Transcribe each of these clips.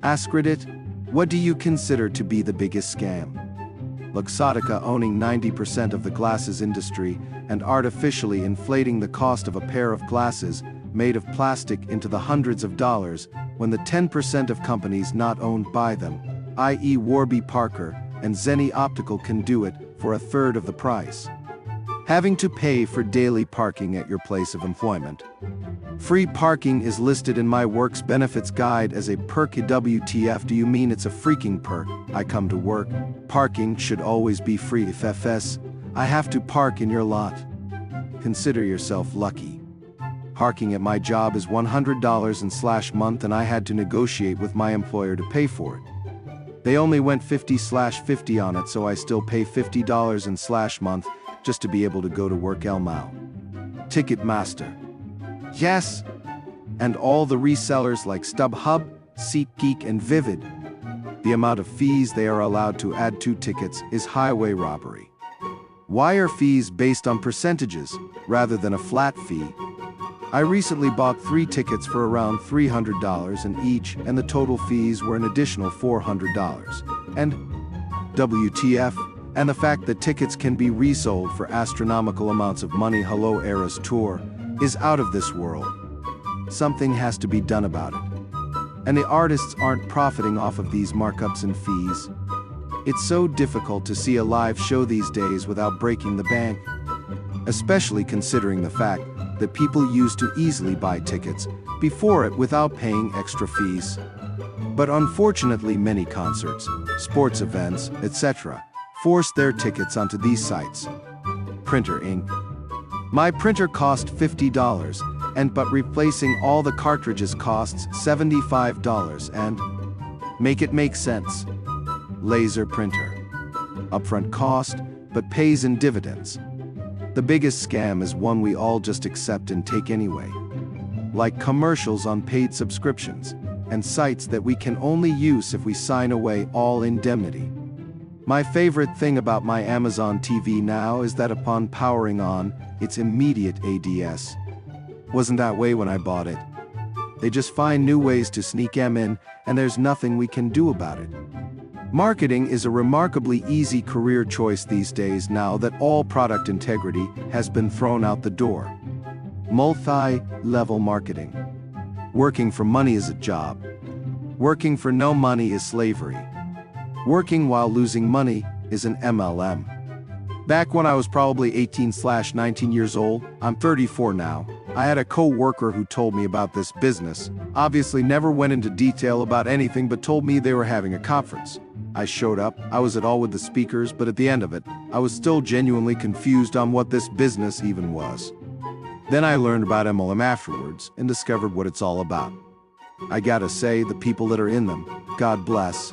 Askreddit, what do you consider to be the biggest scam? Luxottica owning 90% of the glasses industry and artificially inflating the cost of a pair of glasses made of plastic into the hundreds of dollars when the 10% of companies not owned by them, i.e. Warby Parker and Zenni Optical, can do it for a third of the price. Having to pay for daily parking at your place of employment. Free parking is listed in my work's benefits guide as a perk. WTF do you mean it's a freaking perk? I come to work. Parking should always be free. FFS, I have to park in your lot. Consider yourself lucky. Parking at my job is $100 month and I had to negotiate with my employer to pay for it. They only went 50/50 on it, so I still pay $50 month just to be able to go to work. Elmao. Ticketmaster. Yes! And all the resellers like StubHub, SeatGeek and Vivid. The amount of fees they are allowed to add to tickets is highway robbery. Why are fees based on percentages rather than a flat fee? I recently bought 3 tickets for around $300 in each, and the total fees were an additional $400. And WTF, and the fact that tickets can be resold for astronomical amounts of money. Hello Eras Tour is out of this world. Something has to be done about it. And the artists aren't profiting off of these markups and fees. It's so difficult to see a live show these days without breaking the bank, especially considering the fact that people used to easily buy tickets before it without paying extra fees. But unfortunately, many concerts, sports events, etc. force their tickets onto these sites. Printer ink. My printer cost $50, but replacing all the cartridges costs $75, and make it make sense. Laser printer. Upfront cost, but pays in dividends. The biggest scam is one we all just accept and take anyway. Like commercials on paid subscriptions, and sites that we can only use if we sign away all indemnity. My favorite thing about my Amazon TV now is that upon powering on, it's immediate ADS. Wasn't that way when I bought it. They just find new ways to sneak them in, and there's nothing we can do about it. Marketing is a remarkably easy career choice these days now that all product integrity has been thrown out the door. Multi-level marketing. Working for money is a job. Working for no money is slavery. Working while losing money is an MLM. Back when I was probably 18/19 years old, I'm 34 now, I had a co-worker who told me about this business, obviously never went into detail about anything but told me they were having a conference. I showed up, I was at all with the speakers, but at the end of it, I was still genuinely confused on what this business even was. Then I learned about MLM afterwards and discovered what it's all about. I gotta say, the people that are in them, God bless.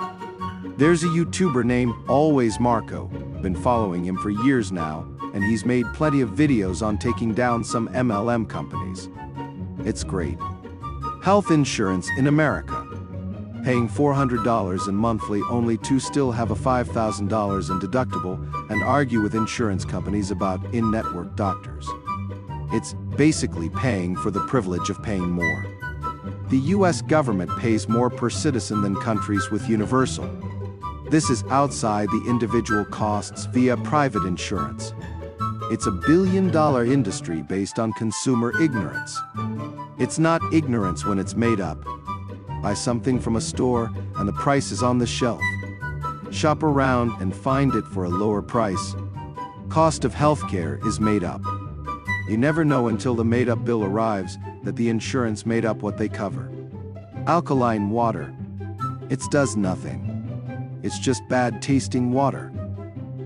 There's a YouTuber named Always Marco, been following him for years now, and he's made plenty of videos on taking down some MLM companies. It's great. Health insurance in America. Paying $400 in monthly only to still have a $5,000 in deductible and argue with insurance companies about in-network doctors. It's basically paying for the privilege of paying more. The US government pays more per citizen than countries with universal. This is outside the individual costs via private insurance. It's a billion-dollar industry based on consumer ignorance. It's not ignorance when it's made up. Buy something from a store and the price is on the shelf. Shop around and find it for a lower price. Cost of healthcare is made up. You never know until the made-up bill arrives that the insurance made up what they cover. Alkaline water. It does nothing. It's just bad-tasting water.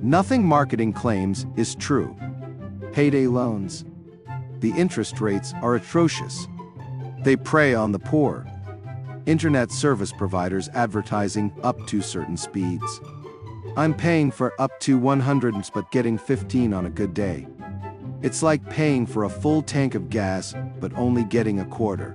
Nothing marketing claims is true. Payday loans. The interest rates are atrocious. They prey on the poor. Internet service providers advertising up to certain speeds. I'm paying for up to 100 but getting 15 on a good day. It's like paying for a full tank of gas but only getting a quarter.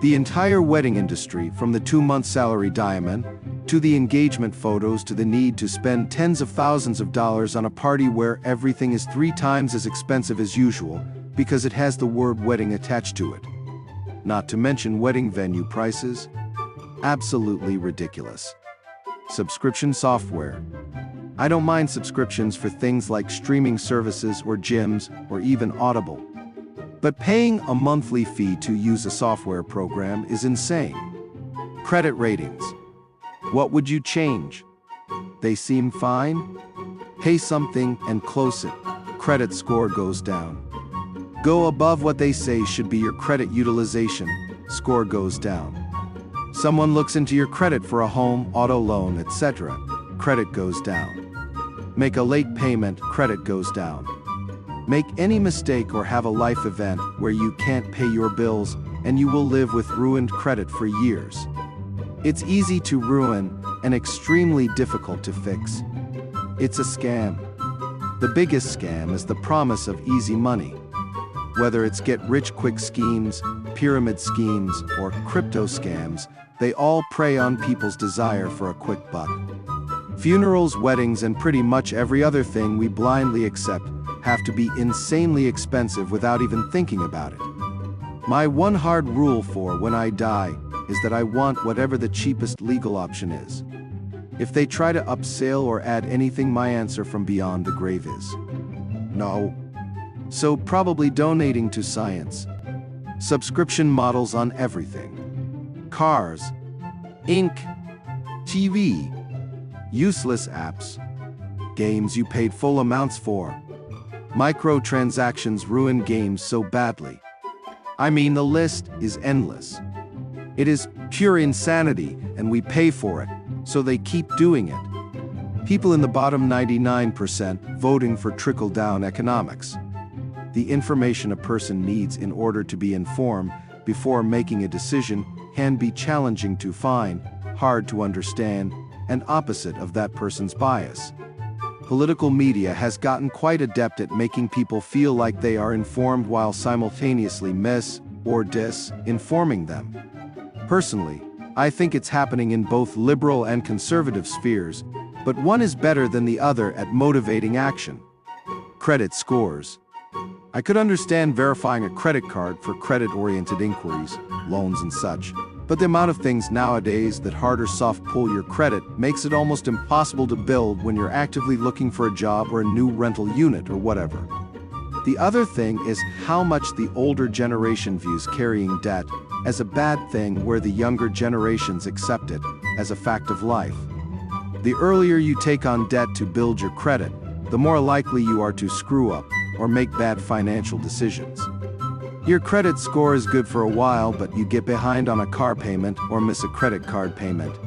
The entire wedding industry, from the 2-month salary diamond, to the engagement photos, to the need to spend tens of thousands of dollars on a party where everything is 3 times as expensive as usual because it has the word wedding attached to it. Not to mention wedding venue prices. Absolutely ridiculous. Subscription software. I don't mind subscriptions for things like streaming services or gyms or even Audible. But paying a monthly fee to use a software program is insane. Credit ratings. What would you change? They seem fine? Pay something and close it. Credit score goes down. Go above what they say should be your credit utilization. Score goes down. Someone looks into your credit for a home, auto loan, etc. Credit goes down. Make a late payment, credit goes down. Make any mistake or have a life event where you can't pay your bills, and you will live with ruined credit for years. It's easy to ruin and extremely difficult to fix. It's a scam. The biggest scam is the promise of easy money. Whether it's get-rich-quick schemes, pyramid schemes, or crypto scams, they all prey on people's desire for a quick buck. Funerals, weddings, and pretty much every other thing we blindly accept have to be insanely expensive without even thinking about it. My one hard rule for when I die is that I want whatever the cheapest legal option is. If they try to upsell or add anything, my answer from beyond the grave is no. So probably donating to science. Subscription models on everything. Cars, ink, TV, useless apps, games you paid full amounts for. Microtransactions ruin games so badly. I mean, the list is endless. It is pure insanity, and we pay for it, so they keep doing it. People in the bottom 99% voting for trickle-down economics. The information a person needs in order to be informed before making a decision can be challenging to find, hard to understand, and opposite of that person's bias. Political media has gotten quite adept at making people feel like they are informed while simultaneously mis- or dis-informing them. Personally, I think it's happening in both liberal and conservative spheres, but one is better than the other at motivating action. Credit scores. I could understand verifying a credit card for credit-oriented inquiries, loans and such, but the amount of things nowadays that hard or soft pull your credit makes it almost impossible to build when you're actively looking for a job or a new rental unit or whatever. The other thing is how much the older generation views carrying debt as a bad thing, where the younger generations accept it as a fact of life. The earlier you take on debt to build your credit, the more likely you are to screw up or make bad financial decisions. Your credit score is good for a while, but you get behind on a car payment or miss a credit card payment.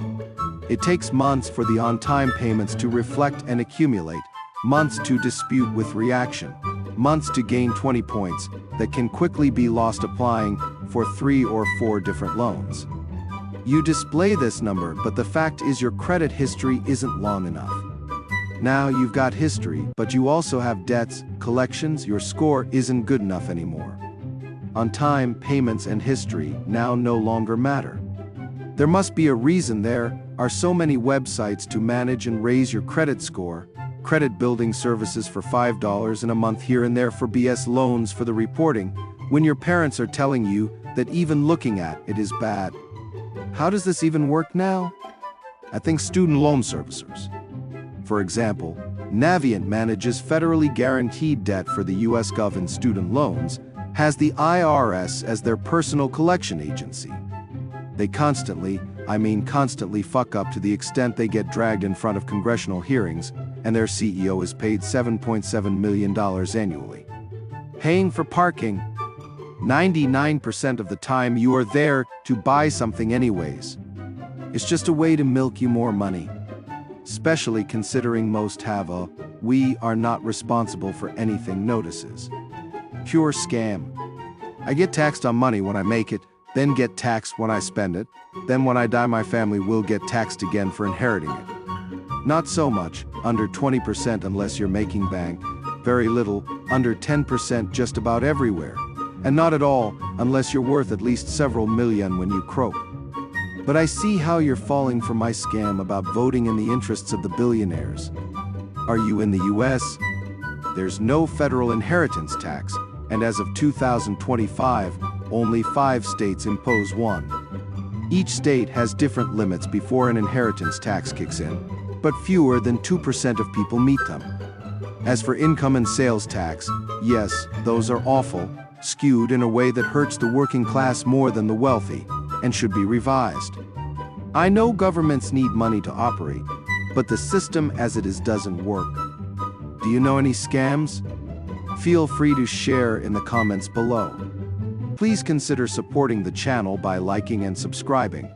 It takes months for the on-time payments to reflect and accumulate, months to dispute with reaction, months to gain 20 points that can quickly be lost applying for 3 or 4 different loans. You display this number, but the fact is your credit history isn't long enough. Now you've got history, but you also have debts, collections. Your score isn't good enough anymore. On-time payments and history now no longer matter. There must be a reason there are so many websites to manage and raise your credit score, credit building services for $5 a month here and there for BS loans for the reporting, when your parents are telling you that even looking at it is bad. How does this even work now? I think student loan servicers. For example, Navient manages federally guaranteed debt for the US Gov and student loans, has the IRS as their personal collection agency. They constantly fuck up to the extent they get dragged in front of congressional hearings, and their CEO is paid $7.7 million annually. Paying for parking. 99% of the time you are there to buy something anyways. It's just a way to milk you more money. Especially considering most have a "we are not responsible for anything" notices. Pure scam. I get taxed on money when I make it, then get taxed when I spend it, then when I die my family will get taxed again for inheriting it. Not so much, under 20% unless you're making bank, very little, under 10% just about everywhere, and not at all unless you're worth at least several million when you croak. But I see how you're falling for my scam about voting in the interests of the billionaires. Are you in the US? There's no federal inheritance tax, and as of 2025, only 5 states impose one. Each state has different limits before an inheritance tax kicks in, but fewer than 2% of people meet them. As for income and sales tax, yes, those are awful, skewed in a way that hurts the working class more than the wealthy, and should be revised. I know governments need money to operate, but the system as it is doesn't work. Do you know any scams? Feel free to share in the comments below. Please consider supporting the channel by liking and subscribing.